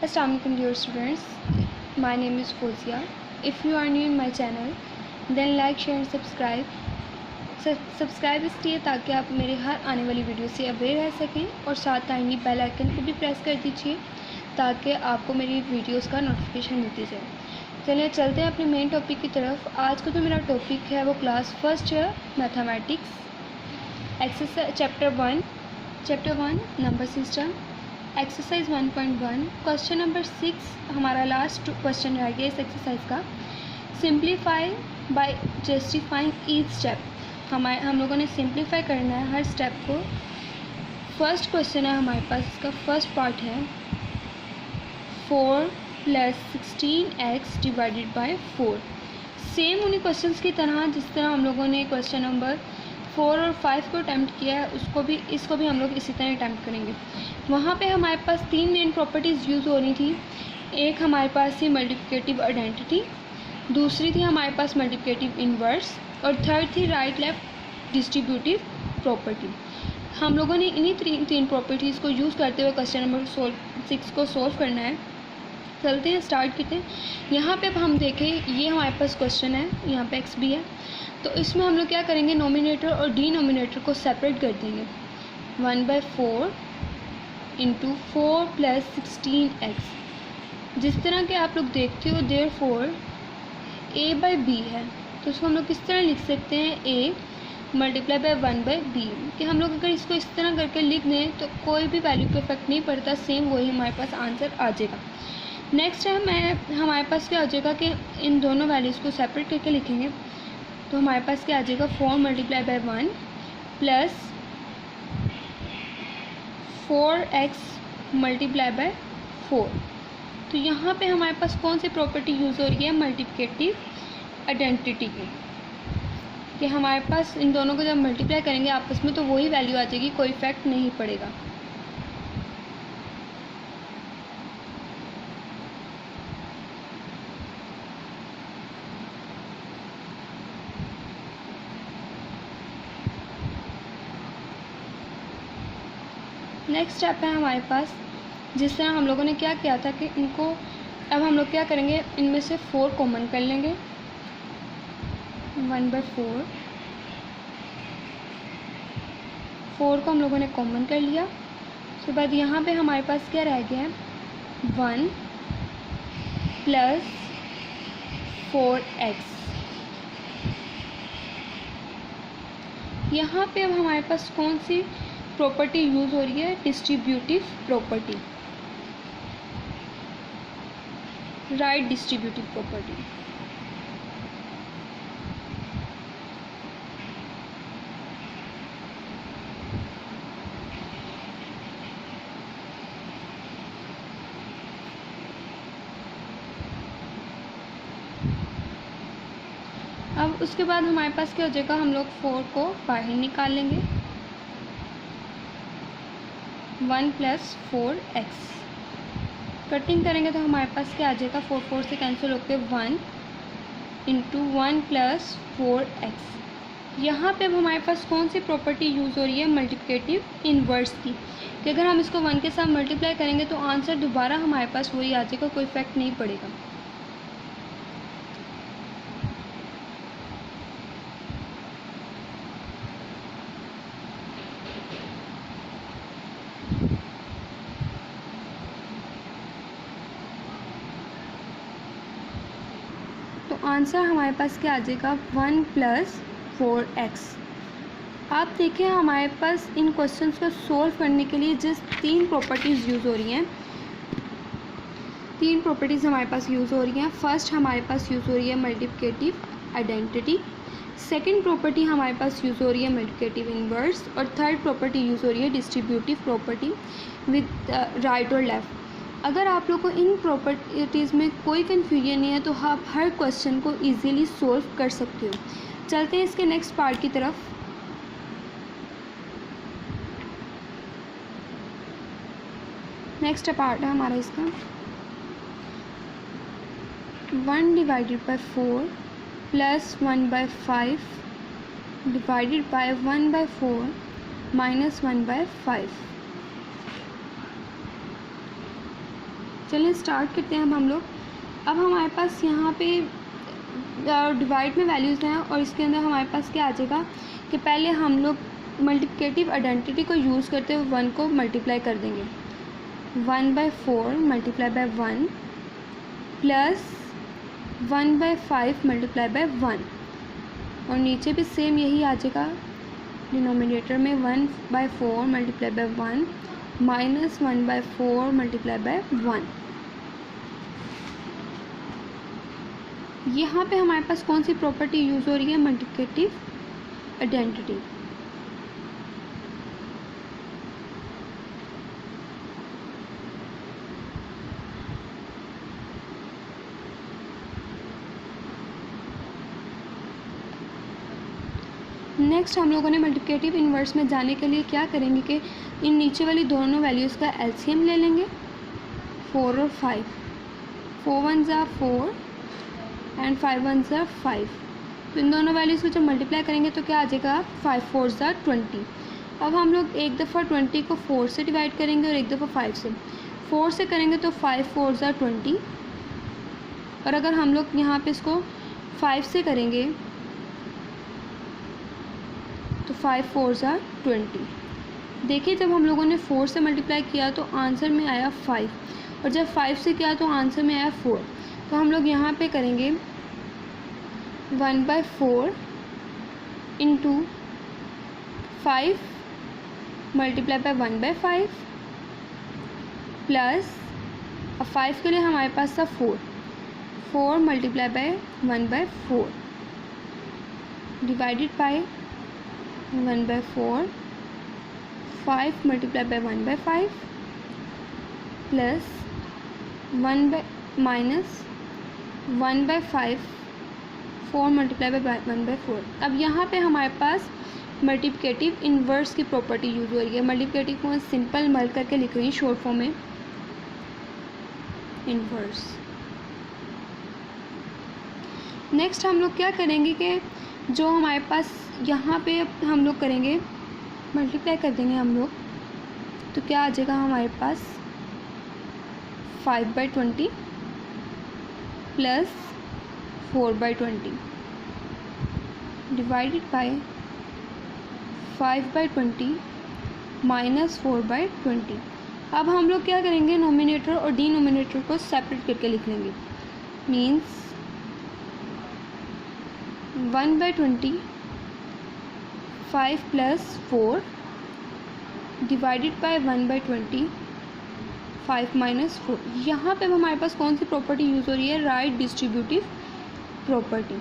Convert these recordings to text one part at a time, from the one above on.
Assalamu alaikum dear students. My name is Fozia. If you are new in my channel, then like, share and subscribe. Subscribe इसलिए ताकि आप मेरे हर आने वाली video से aware रह सकें और साथ टाइनी बेल आइकन को भी प्रेस कर दीजिए ताकि आपको मेरी वीडियोस का नोटिफिकेशन मिलती जाए। चलिए चलते हैं अपने मेन टॉपिक की तरफ। आज का जो मेरा टॉपिक है वो क्लास फर्स्ट है, mathematics, exercise chapter one number system, exercise 1.1, question number 6 हमारा लास्ट क्वेश्चन रह गया इस एक्सरसाइज का। Simplify by justifying each step. हम लोगों ने सिंप्लीफाई करना है हर स्टेप को। फर्स्ट क्वेश्चन है हमारे पास, इसका फर्स्ट पार्ट है 4 + 16x डिवाइडेड बाय 4। सेम उन्हीं क्वेश्चंस की तरह जिस तरह हम लोगों ने क्वेश्चन नंबर 4 और 5 को अटैम्प्ट किया है इसको भी हम लोग इसी तरह अटैम्प्ट करेंगे। वहाँ पे हमारे पास 3 मेन प्रॉपर्टीज़ यूज़ हो रही थी। एक हमारे पास थी मल्टीप्लिकेटिव आइडेंटिटी, दूसरी थी हमारे पास मल्टीप्लिकेटिव इन्वर्स और थर्ड थी राइट लेफ्ट डिस्ट्रीब्यूटिव प्रॉपर्टी। हम लोगों ने इन्हीं तीन प्रॉपर्टीज़ को यूज़ करते हुए क्वेश्चन नंबर 6 को सॉल्व करना है। चलते हैं, स्टार्ट करते हैं। यहाँ पे अब हम देखें, ये हमारे पास क्वेश्चन है, यहाँ पे x भी है, तो इसमें हम लोग क्या करेंगे, नोमिनेटर और डिनोमिनेटर को सेपरेट कर देंगे। 1/4 × 4 + 16x। जिस तरह के आप लोग देखते हो देयरफॉर a/b है, तो उसको हम लोग किस तरह लिख सकते हैं, a × 1/b। कि हम लोग अगर इसको इस तरह करके लिख दें तो कोई भी वैल्यू पे इफेक्ट नहीं पड़ता, सेम वही हमारे पास आंसर आ जाएगा। नेक्स्ट है हमारे पास क्या हो जाएगा कि इन दोनों वैल्यूज़ को सेपरेट करके लिखेंगे, तो हमारे पास क्या आ जाएगा, 4 × 1 + 4x × 4। तो यहाँ पे हमारे पास कौन सी प्रॉपर्टी यूज़ हो रही है, मल्टीप्लिकेटिव आइडेंटिटी की, कि हमारे पास इन दोनों को जब मल्टीप्लाई करेंगे आपस में तो वही वैल्यू आ जाएगी, कोई इफेक्ट नहीं पड़ेगा। नेक्स्ट स्टेप है हमारे पास, जिस तरह हम लोगों ने क्या किया था कि इनको अब हम लोग क्या करेंगे, इनमें से 4 कॉमन कर लेंगे। 1/4 को हम लोगों ने कॉमन कर लिया। उसके बाद यहाँ पे हमारे पास क्या रह गया है, 1 + 4x। यहाँ पे अब हमारे पास कौन सी प्रॉपर्टी यूज़ हो रही है, distributive property, right distributive property. अब उसके बाद हमारे पास क्या हो जाएगा, हम लोग 4 को बाहर निकाल लेंगे। 1 + 4x कटिंग करेंगे तो हमारे पास क्या आ जाएगा, 4 से कैंसिल होकर 1 × 1 + 4x। यहाँ पे अब हमारे पास कौन सी प्रॉपर्टी यूज़ हो रही है, मल्टीप्लिकेटिव इन्वर्स की, कि अगर हम इसको 1 के साथ मल्टीप्लाई करेंगे तो आंसर दोबारा हमारे पास वही आ जाएगा, कोई इफेक्ट नहीं पड़ेगा। आंसर हमारे पास क्या आ जाएगा, 1 + 4x। आप देखें हमारे पास इन क्वेश्चंस को सॉल्व करने के लिए जिस 3 प्रॉपर्टीज़ यूज़ हो रही हैं, 3 प्रॉपर्टीज़ हमारे पास यूज़ हो रही हैं। फर्स्ट हमारे पास यूज़ हो रही है मल्टीप्लिकेटिव आइडेंटिटी, सेकंड प्रॉपर्टी हमारे पास यूज़ हो रही है मल्टीप्लिकेटिव इन्वर्स और थर्ड प्रॉपर्टी यूज़ हो रही है डिस्ट्रीब्यूटिव प्रॉपर्टी विद राइट और लेफ़्ट। अगर आप लोग को इन प्रॉपर्टीज़ में कोई कन्फ्यूजन नहीं है तो आप हर क्वेश्चन को इजीली सॉल्व कर सकते हो। चलते हैं इसके नेक्स्ट पार्ट की तरफ। नेक्स्ट पार्ट है हमारा इसका 1 / 4 + 1/5 डिवाइडेड बाय 1/4 - 1/5। चलिए स्टार्ट करते हैं अब हम लोग। अब हमारे पास यहाँ पे डिवाइड में वैल्यूज़ हैं और इसके अंदर हमारे पास क्या आ जाएगा कि पहले हम लोग मल्टीप्लिकेटिव आइडेंटिटी को यूज़ करते हुए 1 को मल्टीप्लाई कर देंगे। 1/4 multiply by 1 plus 1/5 multiply by 1, और नीचे भी सेम यही आ जाएगा। डिनोमिनेटर में 1/4 multiply by 1 minus 1/4 multiply by 1। यहाँ पे हमारे पास कौन सी प्रॉपर्टी यूज़ हो रही है? Multiplicative identity. नेक्स्ट हम लोगों ने मल्टीप्लिकेटिव इन्वर्स में जाने के लिए क्या करेंगे कि इन नीचे वाली दोनों वैल्यूज़ का एलसीएम ले लेंगे, 4 और 5। 4 1 ज़ा 4 एंड 5 1 ज़ा 5। तो इन दोनों वैल्यूज़ को जब मल्टीप्लाई करेंगे तो क्या आ जाएगा? 5 4 ज़ा 20। अब हम लोग एक दफ़ा 20 को 4 से डिवाइड करेंगे और एक दफ़ा 5 से। 4 से करेंगे तो 5 4 ज़ा 20, और अगर हम लोग यहाँ पे इसको 5 से करेंगे तो 5 4 ज़ा 20। देखिए जब हम लोगों ने 4 से मल्टीप्लाई किया तो आंसर में आया 5, और जब 5 से किया तो आंसर में आया 4। तो हम लोग यहाँ पे करेंगे 1/4 इंटू 5 मल्टीप्लाई बाय 1/5 प्लस, अब 5 के लिए हमारे पास था 4 multiply by 1/4 divided by 1/4, 5 multiply by 1/5 plus 1/5 4 multiply by 1/4। अब यहाँ पे हमारे पास मल्टीप्लिकेटिव इन्वर्स की प्रॉपर्टी यूज़ हो रही है। मल्टीप्लिकेटिव को सिंपल मल करके लिख रही हूँ शॉर्ट फॉर्म में, इन्वर्स। नेक्स्ट हम लोग क्या करेंगे कि जो हमारे पास यहाँ पे हम लोग करेंगे मल्टीप्लाई कर देंगे हम लोग, तो क्या आ जाएगा हमारे पास 5/20 प्लस 4/20 डिवाइडेड बाय 5/20 माइनस 4/20। अब हम लोग क्या करेंगे? नोमिनेटर और डिनोमिनेटर को सेपरेट करके लिख लेंगे। Means 1/20 5 plus 4 divided by 1/20 5 minus 4। यहाँ पे हमारे पास कौन सी प्रॉपर्टी यूज़ हो रही है? Right distributive property.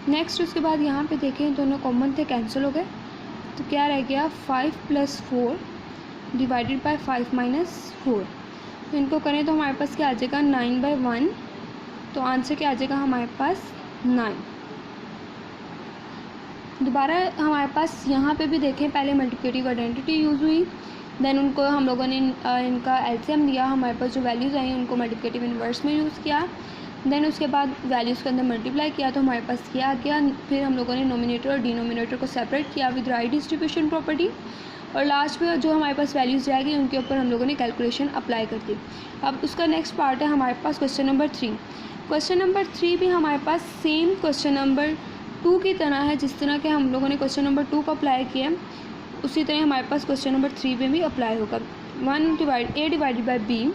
नेक्स्ट उसके बाद यहाँ पे देखें दोनों कॉमन थे, कैंसिल हो गए, तो क्या रह गया? 5 प्लस 4 डिवाइडेड बाय 5 माइनस 4। तो इनको करें तो हमारे पास क्या आ जाएगा? 9/1। तो आंसर क्या आ जाएगा हमारे पास? 9। दोबारा हमारे पास यहाँ पे भी देखें, पहले मल्टीप्लिकेटिव आइडेंटिटी यूज़ हुई, देन उनको हम लोगों ने इनका एलसीएम दिया, हमारे पास जो वैल्यूज़ आई उनको मल्टीप्लिकेटिव इन्वर्स में यूज़ किया, देन उसके बाद वैल्यूज़ के अंदर मल्टीप्लाई किया तो हमारे पास क्या आ गया। फिर हम लोगों ने नोमिनेटर और डिनोमिनेटर को सेपरेट किया विद राइट डिस्ट्रीब्यूशन प्रॉपर्टी, और लास्ट में जो हमारे पास वैल्यूज़ जाएगी उनके ऊपर हम लोगों ने कैलकुलेशन अप्लाई कर दी। अब उसका नेक्स्ट पार्ट है हमारे पास क्वेश्चन नंबर 3। क्वेश्चन नंबर 3 भी हमारे पास सेम क्वेश्चन नंबर 2 की तरह है। जिस तरह के हम लोगों ने क्वेश्चन नंबर 2 को अप्लाई किया उसी तरह हमारे पास क्वेश्चन नंबर 3 में भी अप्लाई होगा। a divided by b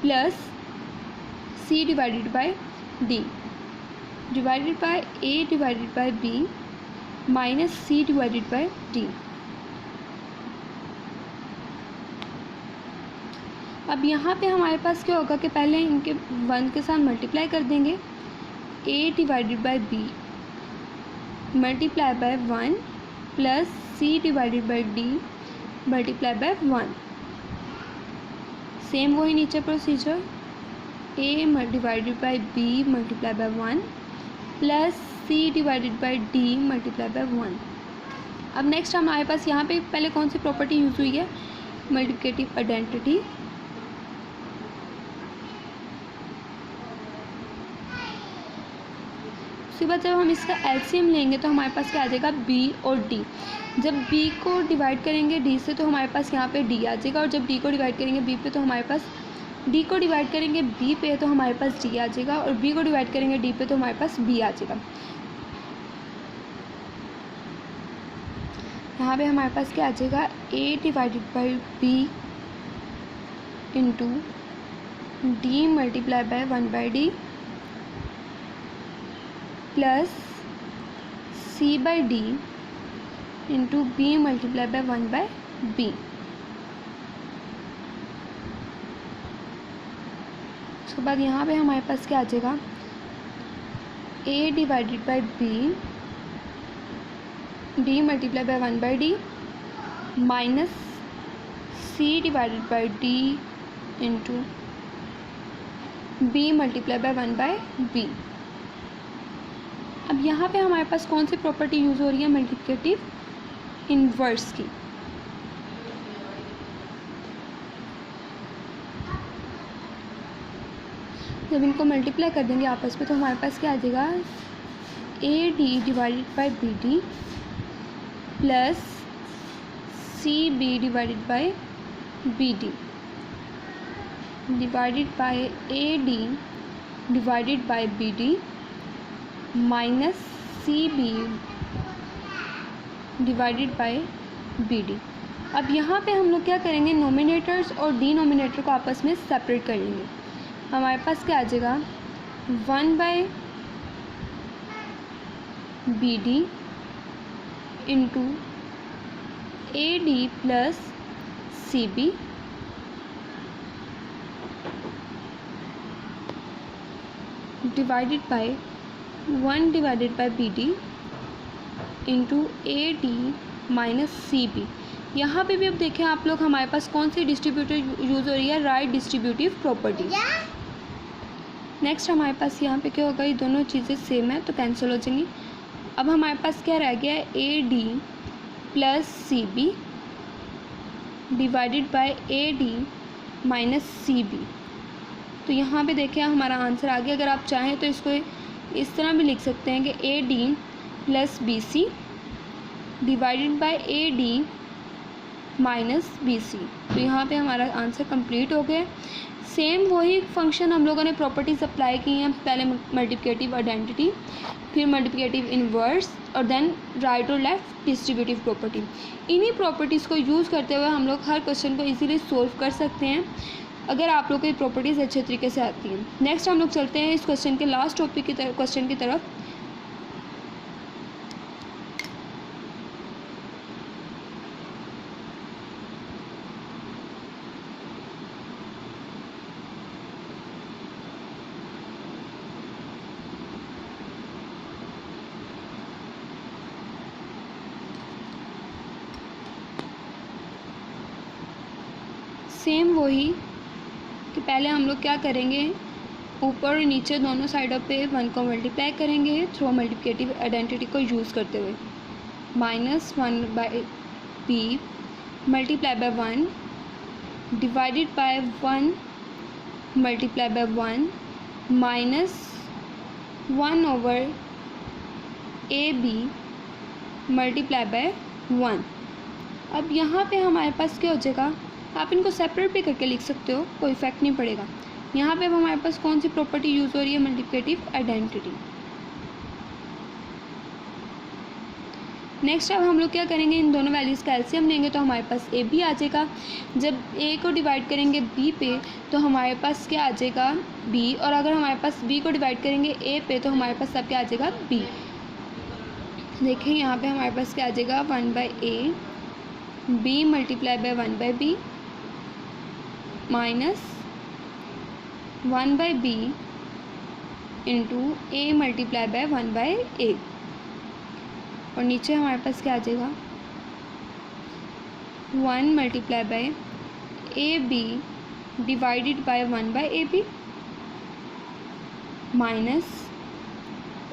plus c divided by d divided by a divided by b minus c divided by d। अब यहाँ पे हमारे पास क्या होगा कि पहले इनके 1 के साथ मल्टीप्लाई कर देंगे, a divided by b multiply by 1 plus c divided by d multiply by 1। Same वही नीचे procedure, a divided by b multiply by 1 plus c divided by d multiply by 1। अब नेक्स्ट हमारे पास यहाँ पे पहले कौन सी प्रॉपर्टी यूज़ हुई है? Multiplicative identity. उसके बाद जब हम इसका एलसीएम लेंगे तो हमारे पास क्या आ जाएगा, बी और डी। जब बी को डिवाइड करेंगे डी से तो हमारे पास यहाँ पे डी आ जाएगा, और जब डी को डिवाइड करेंगे बी पे तो हमारे पास, डी को डिवाइड करेंगे बी पे तो हमारे पास डी आ जाएगा, और बी को डिवाइड करेंगे डी पे तो हमारे पास बी आ जाएगा। यहाँ पे हमारे पास क्या आ जाएगा, A divided by B into D multiply by 1/d plus C by D into B multiply by 1/b। उसके बाद यहाँ पे हमारे पास क्या आ जाएगा, A divided by B D multiply by 1/d minus C divided by D into B multiply by 1/b। अब यहाँ पे हमारे पास कौन सी प्रॉपर्टी यूज़ हो रही है, मल्टीप्लिकेटिव इनवर्स की। जब इनको मल्टीप्लाई कर देंगे आपस में तो हमारे पास क्या आ जाएगा, A D divided by B D plus C B divided by B D divided by A D divided by B D minus C B divided by B D. अब यहाँ पे हम लोग क्या करेंगे, नोमिनेटर्स और डिनोमिनेटर को आपस में सेपरेट कर लेंगे। हमारे पास क्या आ जाएगा, 1/b D into A D plus C B divided by 1 divided by B D into A D minus C B. यहाँ पे भी अब देखें आप लोग, हमारे पास कौन सी डिस्ट्रीब्यूटिव यूज़ हो रही है, राइट डिस्ट्रीब्यूटिव प्रॉपर्टी। नेक्स्ट हमारे पास यहाँ पे क्या होगा, ये दोनों चीज़ें सेम है तो कैंसिल हो जाएंगी। अब हमारे पास क्या रह गया है, A D plus C B divided by A D minus C B. तो यहाँ पे देखिए हमारा आंसर आ गया। अगर आप चाहें तो इसको इस तरह भी लिख सकते हैं कि A D plus B C divided by A D minus B C. तो यहाँ पे हमारा आंसर कंप्लीट हो गया। सेम वही फंक्शन हम लोगों ने प्रॉपर्टीज़ अप्लाई की हैं, पहले मल्टीप्लिकेटिव आइडेंटिटी, फिर मल्टीप्लिकेटिव इनवर्स और देन राइट और लेफ़्ट डिस्ट्रीब्यूटिव प्रॉपर्टी। इन्हीं प्रॉपर्टीज़ को यूज़ करते हुए हम लोग हर क्वेश्चन को इजीली सोल्व कर सकते हैं अगर आप लोग को ये प्रॉपर्टीज़ अच्छे तरीके से आती हैं। नेक्स्ट हम लोग चलते हैं इस क्वेश्चन के लास्ट टॉपिक की तरफ, क्वेश्चन की तरफ। सेम वही कि पहले हम लोग क्या करेंगे, ऊपर और नीचे दोनों साइडों पे 1 को मल्टीप्लाई करेंगे थ्रू मल्टीप्लिकेटिव आइडेंटिटी को यूज़ करते हुए। -1/b multiply by 1 divided by 1 multiply by 1 minus 1/ab multiply by 1। अब यहाँ पे हमारे पास क्या हो जाएगा, आप इनको सेपरेट भी करके लिख सकते हो, कोई इफेक्ट नहीं पड़ेगा। यहाँ पे अब हमारे पास कौन सी प्रॉपर्टी यूज़ हो रही है, मल्टीप्लिकेटिव आइडेंटिटी। नेक्स्ट अब हम लोग क्या करेंगे, इन दोनों वैल्यूज़ का एलसीएम लेंगे तो हमारे पास ए बी आ जाएगा। जब ए को डिवाइड करेंगे बी पे तो हमारे पास क्या आ जाएगा, बी, और अगर हमारे पास बी को डिवाइड करेंगे ए पे तो हमारे पास सब क्या आ जाएगा, बी। देखिए यहाँ पे हमारे पास क्या आ जाएगा, 1/a b multiply by 1/b minus 1/b into a multiply by 1/a, और नीचे हमारे पास क्या आ जाएगा, 1 multiply by ab divided by 1/ab minus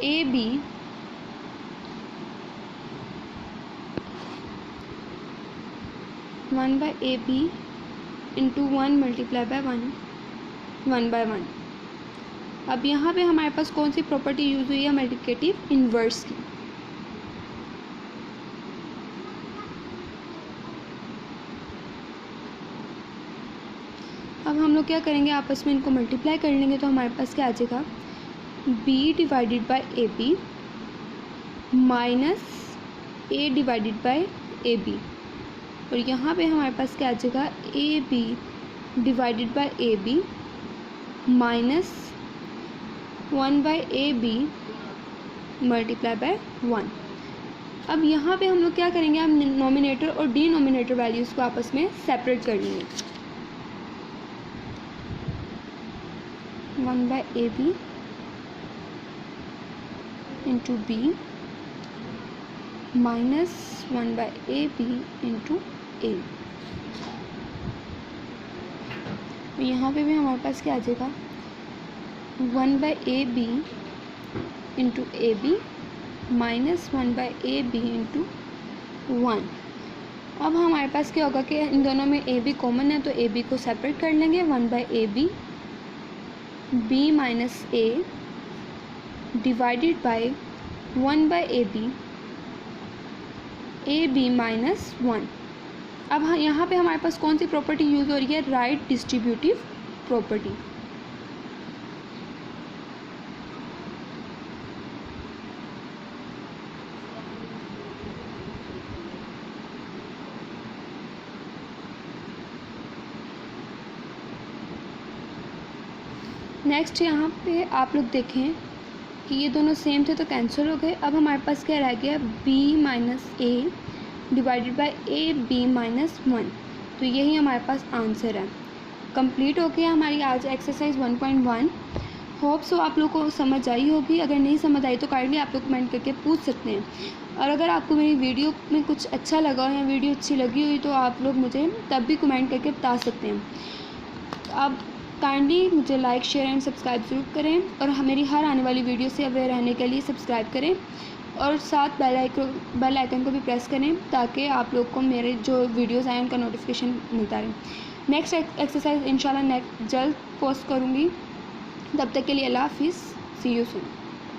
ab 1/ab into 1 multiply by 1/1। अब यहाँ पे हमारे पास कौन सी प्रॉपर्टी यूज़ हुई है, मल्टीप्लिकेटिव इन्वर्स की। अब हम लोग क्या करेंगे, आपस में इनको मल्टीप्लाई कर लेंगे तो हमारे पास क्या आ जाएगा, b divided by A B minus a divided by A B, और यहाँ पे हमारे पास क्या आ जाएगा, A B divided by A B minus 1 by A B multiply by 1। अब यहाँ पे हम लोग क्या करेंगे, हम नोमिनेटर और डिनोमिनेटर वैल्यूज़ को आपस में सेपरेट कर लेंगे। 1 by A B into B minus 1 by A B into A. यहाँ पे भी हमारे पास क्या आ जाएगा, 1 by A B into A B minus 1 by A B into 1। अब हमारे पास क्या होगा कि इन दोनों में ए बी कॉमन है तो ए बी को सेपरेट कर लेंगे, 1 by A B B minus A divided by 1 by A B minus 1। अब यहाँ पे हमारे पास कौन सी प्रॉपर्टी यूज़ हो रही है, राइट डिस्ट्रीब्यूटिव प्रॉपर्टी। नेक्स्ट यहाँ पे आप लोग देखें कि ये दोनों सेम थे तो कैंसिल हो गए। अब हमारे पास क्या रह गया, b minus A divided by A B minus 1। तो यही हमारे पास आंसर है। कंप्लीट हो गया हमारी आज एक्सरसाइज 1.1। होप सो आप लोग को समझ आई होगी। अगर नहीं समझ आई तो काइंडली आप लोग कमेंट करके पूछ सकते हैं। और अगर आपको मेरी वीडियो में कुछ अच्छा लगा या वीडियो अच्छी लगी हुई तो आप लोग मुझे तब भी कमेंट करके बता सकते हैं। आप काइंडली मुझे लाइक, शेयर एंड सब्सक्राइब ज़रूर करें और मेरी हर आने वाली वीडियो से अवेयर रहने के लिए सब्सक्राइब करें और साथ बेल आइकन को भी प्रेस करें ताकि आप लोग को मेरे जो वीडियोस आए उनका नोटिफिकेशन मिलता रहे। नेक्स्ट एक्सरसाइज इंशाल्लाह जल्द पोस्ट करूँगी। तब तक के लिए अल्लाह हाफिज़, सी यू सून।